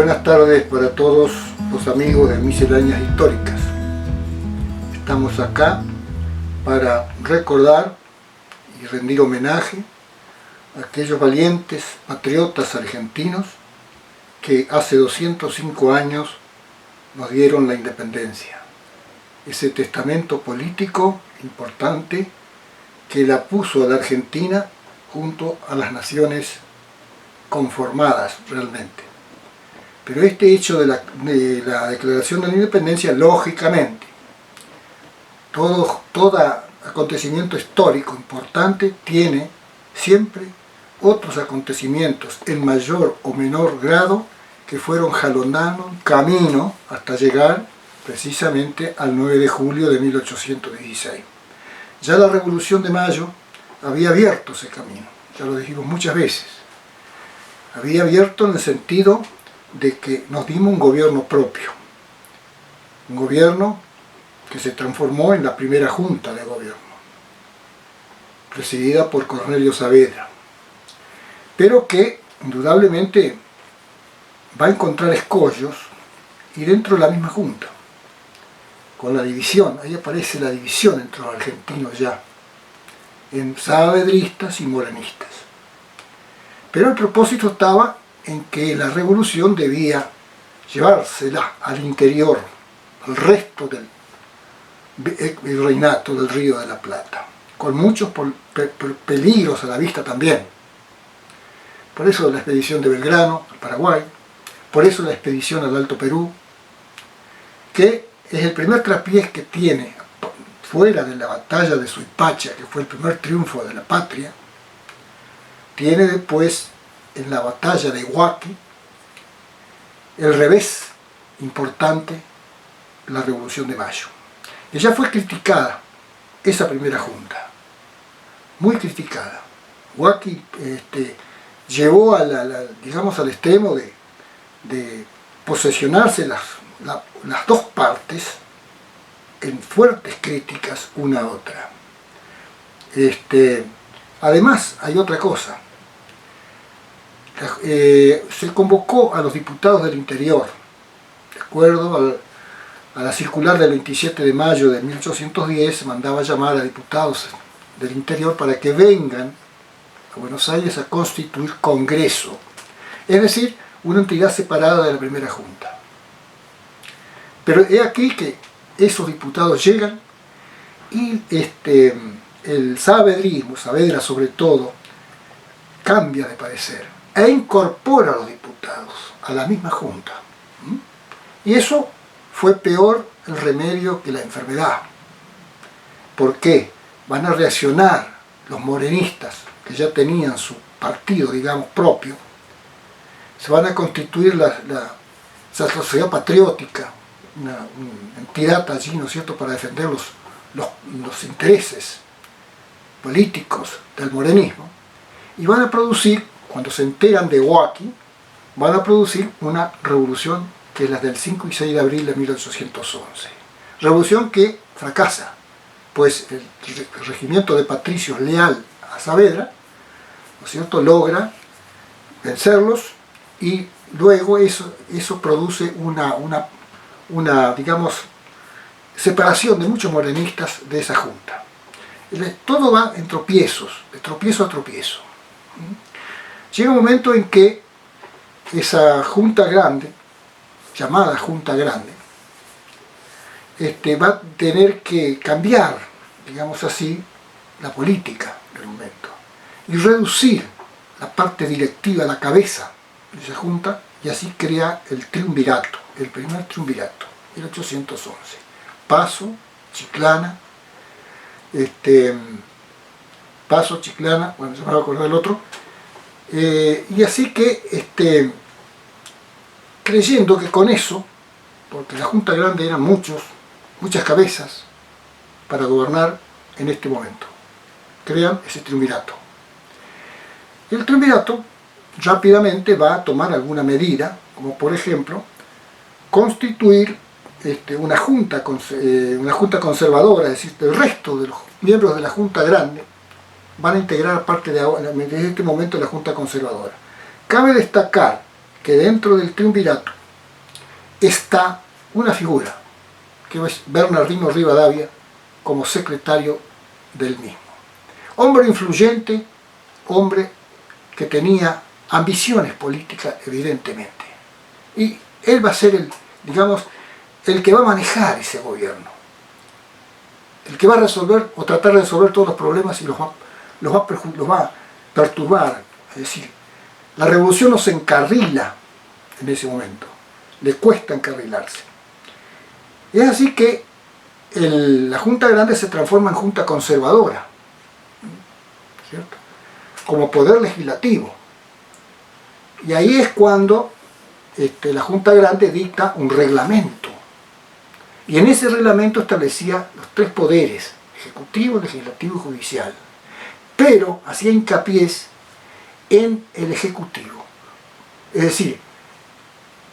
Buenas tardes para todos los amigos de Misceláneas Históricas. Estamos acá para recordar y rendir homenaje a aquellos valientes patriotas argentinos que hace 205 años nos dieron la independencia. Ese testamento político importante que la puso a la Argentina junto a las naciones conformadas realmente. Pero este hecho de la declaración de la independencia, lógicamente, todo acontecimiento histórico importante tiene siempre otros acontecimientos en mayor o menor grado que fueron jalonando camino hasta llegar precisamente al 9 de julio de 1816. Ya la Revolución de Mayo había abierto ese camino, ya lo dijimos muchas veces. Había abierto en el sentido de que nos dimos un gobierno propio, un gobierno que se transformó en la primera junta de gobierno, presidida por Cornelio Saavedra, pero que indudablemente va a encontrar escollos y dentro de la misma junta, con la división, ahí aparece la división entre los argentinos ya, en saavedristas y morenistas. Pero el propósito estaba en que la revolución debía llevársela al interior, al resto del virreinato del Río de la Plata, con muchos peligros a la vista también. Por eso la expedición de Belgrano al Paraguay, por eso la expedición al Alto Perú, que es el primer traspiés que tiene, fuera de la batalla de Suipacha, que fue el primer triunfo de la patria, tiene después en la batalla de Huaqui el revés importante, la Revolución de Mayo. Ella fue criticada, esa primera junta, muy criticada. Huaqui llevó digamos, al extremo de posesionarse las dos partes en fuertes críticas una a otra. Además, hay otra cosa. Se convocó a los diputados del interior, de acuerdo a la circular del 27 de mayo de 1810, se mandaba llamar a diputados del interior para que vengan a Buenos Aires a constituir Congreso, es decir, una entidad separada de la primera junta. Pero he aquí que esos diputados llegan y el saavedrismo, Saavedra sobre todo, cambia de parecer e incorpora a los diputados a la misma junta. Y eso fue peor el remedio que la enfermedad. ¿Por qué? Van a reaccionar los morenistas, que ya tenían su partido, digamos, propio, se van a constituir la sociedad patriótica, una entidad allí, ¿no es cierto?, para defender los intereses políticos del morenismo, y van a producir, cuando se enteran de Huaqui, van a producir una revolución que es la del 5 y 6 de abril de 1811. Revolución que fracasa, pues el regimiento de patricios leal a Saavedra, ¿no es cierto?, logra vencerlos y luego eso produce una, digamos, separación de muchos morenistas de esa junta. Todo va en tropiezos, de tropiezo a tropiezo. Llega un momento en que esa junta grande, llamada Junta Grande, va a tener que cambiar, digamos así, la política del momento y reducir la parte directiva, la cabeza de esa junta, y así crea el triunvirato, el primer triunvirato, 1811. Paso, Chiclana, bueno, se me va a acordar el otro, y así que, creyendo que con eso, porque la Junta Grande eran muchas cabezas para gobernar en este momento, crean ese triunvirato. Y el triunvirato rápidamente va a tomar alguna medida, como por ejemplo, constituir una junta conservadora, es decir, el resto de los miembros de la Junta Grande van a integrar parte desde este momento la Junta Conservadora. Cabe destacar que dentro del triunvirato está una figura, que es Bernardino Rivadavia, como secretario del mismo. Hombre influyente, hombre que tenía ambiciones políticas, evidentemente. Y él va a ser el que va a manejar ese gobierno. El que va a resolver o tratar de resolver todos los problemas y los va a perturbar. Es decir, la revolución no se encarrila en ese momento. Le cuesta encarrilarse. Es así que la Junta Grande se transforma en Junta Conservadora, ¿cierto? Como poder legislativo. Y ahí es cuando la Junta Grande dicta un reglamento. Y en ese reglamento establecía los tres poderes, ejecutivo, legislativo y judicial. Pero hacía hincapié en el ejecutivo. Es decir,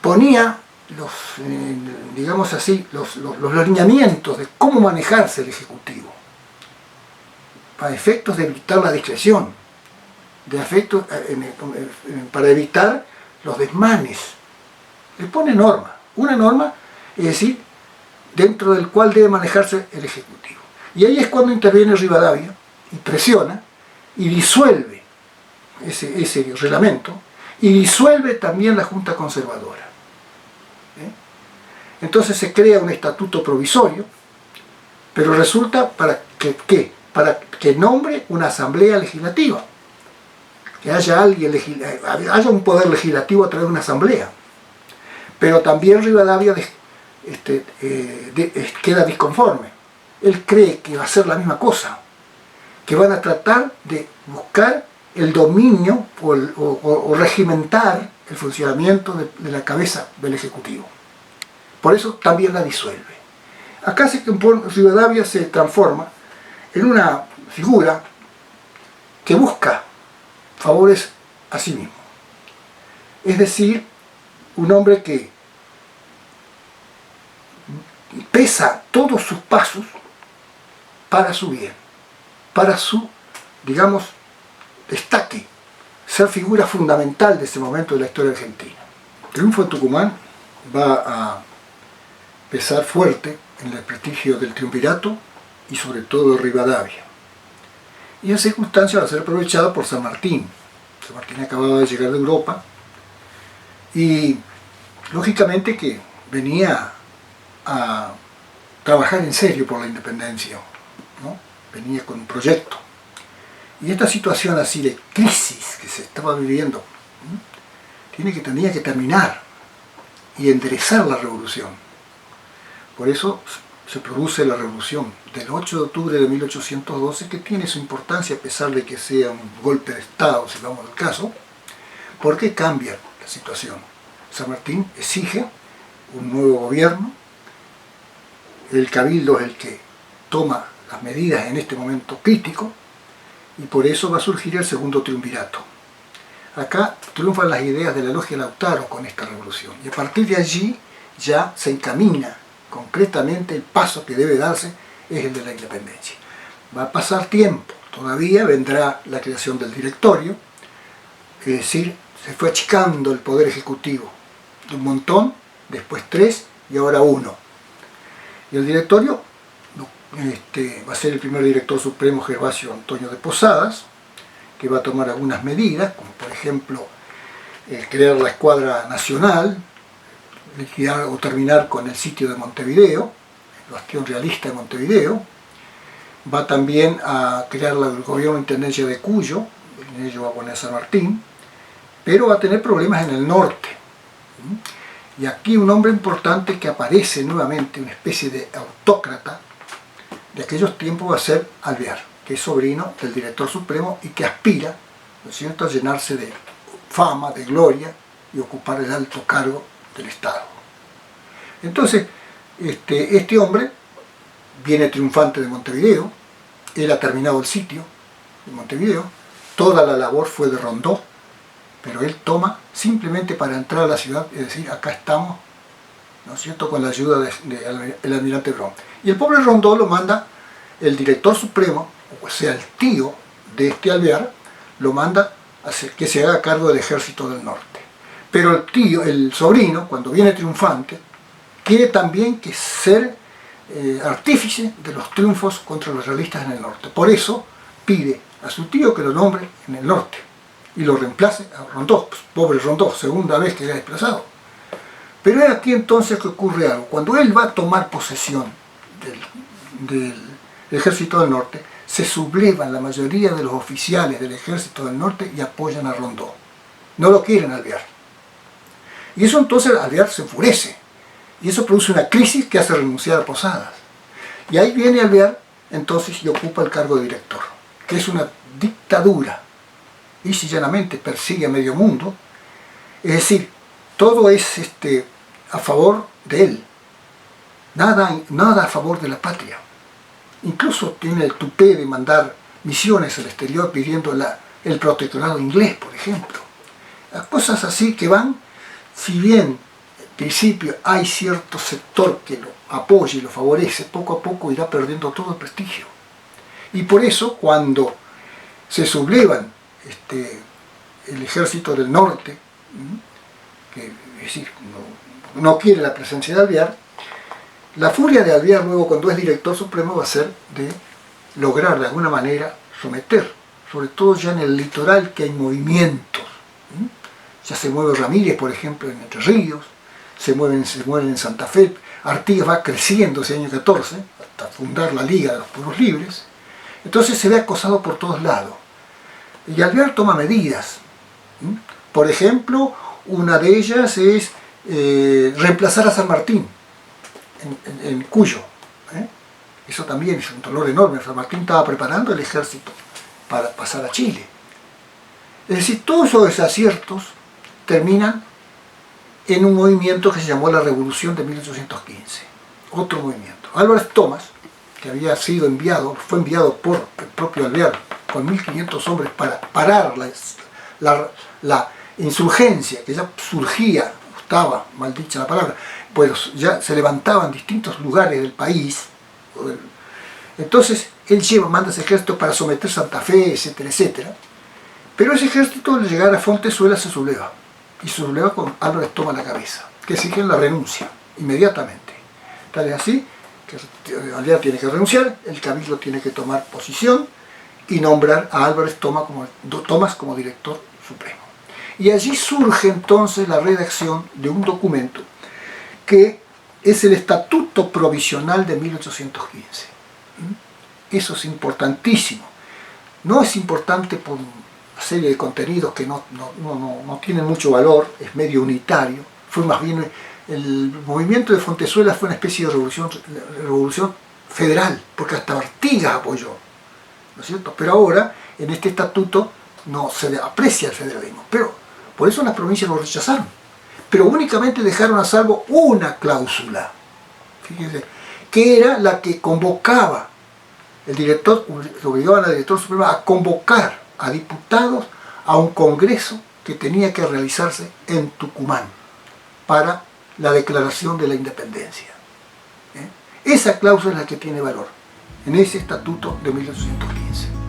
ponía digamos así, los lineamientos de cómo manejarse el ejecutivo, para efectos de evitar la discreción, para evitar los desmanes. Le pone norma, una norma, es decir, dentro del cual debe manejarse el ejecutivo. Y ahí es cuando interviene Rivadavia y presiona y disuelve ese reglamento y disuelve también la Junta Conservadora. Entonces se crea un estatuto provisorio, pero resulta para que nombre una asamblea legislativa, que haya un poder legislativo a través de una asamblea. Pero también Rivadavia queda disconforme. Él cree que va a ser la misma cosa, que van a tratar de buscar el dominio o regimentar el funcionamiento de la cabeza del Ejecutivo. Por eso también la disuelve. Acá Rivadavia se transforma en una figura que busca favores a sí mismo. Es decir, un hombre que pesa todos sus pasos para su bien, para su, digamos, destaque, ser figura fundamental de ese momento de la historia argentina. El triunfo en Tucumán va a pesar fuerte en el prestigio del triunvirato y sobre todo de Rivadavia. Y esa circunstancia va a ser aprovechada por San Martín. San Martín acababa de llegar de Europa y lógicamente que venía a trabajar en serio por la independencia, ¿no? Venía con un proyecto. Y esta situación así de crisis que se estaba viviendo, tenía que terminar y enderezar la revolución. Por eso se produce la revolución del 8 de octubre de 1812, que tiene su importancia a pesar de que sea un golpe de Estado, si vamos al caso, porque cambia la situación. San Martín exige un nuevo gobierno, el cabildo es el que toma las medidas en este momento crítico, y por eso va a surgir el segundo triunvirato. Acá triunfan las ideas de la logia Lautaro con esta revolución, y a partir de allí ya se encamina concretamente el paso que debe darse es el de la independencia. Va a pasar tiempo, todavía vendrá la creación del directorio, es decir, se fue achicando el poder ejecutivo de un montón, después 3 y ahora 1. Y el directorio va a ser el primer director supremo Gervasio Antonio de Posadas, que va a tomar algunas medidas, como por ejemplo crear la escuadra nacional, liquidar o terminar con el sitio de Montevideo, el bastión realista de Montevideo. Va también a crear el gobierno de intendencia de Cuyo, en ello va a poner San Martín, pero va a tener problemas en el norte. Y aquí un hombre importante que aparece nuevamente, una especie de autócrata de aquellos tiempos, va a ser Alvear, que es sobrino del director supremo y que aspira, ¿no es cierto?, a llenarse de fama, de gloria y ocupar el alto cargo del Estado. Entonces, este hombre viene triunfante de Montevideo, él ha terminado el sitio de Montevideo, toda la labor fue de Rondó, pero él toma simplemente para entrar a la ciudad, es decir, acá estamos, ¿no es cierto?, con la ayuda del almirante Bron. Y el pobre Rondó lo manda el director supremo, o sea, el tío de este Alvear, lo manda a que se haga cargo del ejército del norte. Pero el sobrino, cuando viene triunfante, quiere también que ser artífice de los triunfos contra los realistas en el norte. Por eso pide a su tío que lo nombre en el norte y lo reemplace a Rondeau. Pues, pobre Rondeau, segunda vez que era desplazado. Pero es aquí entonces que ocurre algo. Cuando él va a tomar posesión del ejército del norte, se sublevan la mayoría de los oficiales del ejército del norte y apoyan a Rondeau. No lo quieren Alvear. Y eso entonces Alvear se enfurece. Y eso produce una crisis que hace renunciar a Posadas. Y ahí viene Alvear entonces y ocupa el cargo de director, que es una dictadura. Y si llanamente persigue a medio mundo, es decir, todo es a favor de él, nada a favor de la patria. Incluso tiene el tupé de mandar misiones al exterior pidiendo el protectorado inglés, por ejemplo. Las cosas así que van, si bien al principio hay cierto sector que lo apoya y lo favorece, poco a poco irá perdiendo todo el prestigio. Y por eso cuando se sublevan el ejército del norte, que es decir, no quiere la presencia de Alvear, la furia de Alvear luego cuando es director supremo va a ser de lograr de alguna manera someter, sobre todo ya en el litoral que hay movimientos. Ya se mueve Ramírez, por ejemplo, en Entre Ríos, se mueven en Santa Fe, Artigas va creciendo ese año 14, hasta fundar la Liga de los Pueblos Libres, entonces se ve acosado por todos lados. Y Alvear toma medidas. Por ejemplo, una de ellas es reemplazar a San Martín en Cuyo. Eso también es un dolor enorme. San Martín estaba preparando el ejército para pasar a Chile. Es decir, todos esos desaciertos terminan en un movimiento que se llamó la Revolución de 1815. Otro movimiento. Álvarez Thomas, que había sido fue enviado por el propio Alvear con 1500 hombres para parar la insurgencia que ya surgía, estaba mal dicha la palabra, pues ya se levantaba en distintos lugares del país. Entonces él manda ese ejército para someter Santa Fe, etcétera, etcétera. Pero ese ejército, al llegar a Fontezuela, se subleva. Y se subleva con Álvarez Thomas a la cabeza, que exigen la renuncia inmediatamente. Tal es así que Alvear tiene que renunciar, el cabildo tiene que tomar posición y nombrar a Álvarez Thomas como director supremo. Y allí surge entonces la redacción de un documento que es el Estatuto Provisional de 1815. Eso es importantísimo. No es importante por una serie de contenidos que no tienen mucho valor, es medio unitario. Fue más bien, el movimiento de Fontezuela fue una especie de revolución federal, porque hasta Artigas apoyó, ¿no es cierto? Pero ahora, en este estatuto, no se le aprecia el federalismo. Pero por eso las provincias lo rechazaron. Pero únicamente dejaron a salvo una cláusula, fíjense, que era la que convocaba el director, obligaban al director supremo a convocar a diputados a un congreso que tenía que realizarse en Tucumán para la declaración de la independencia. Esa cláusula es la que tiene valor en ese estatuto de 1815.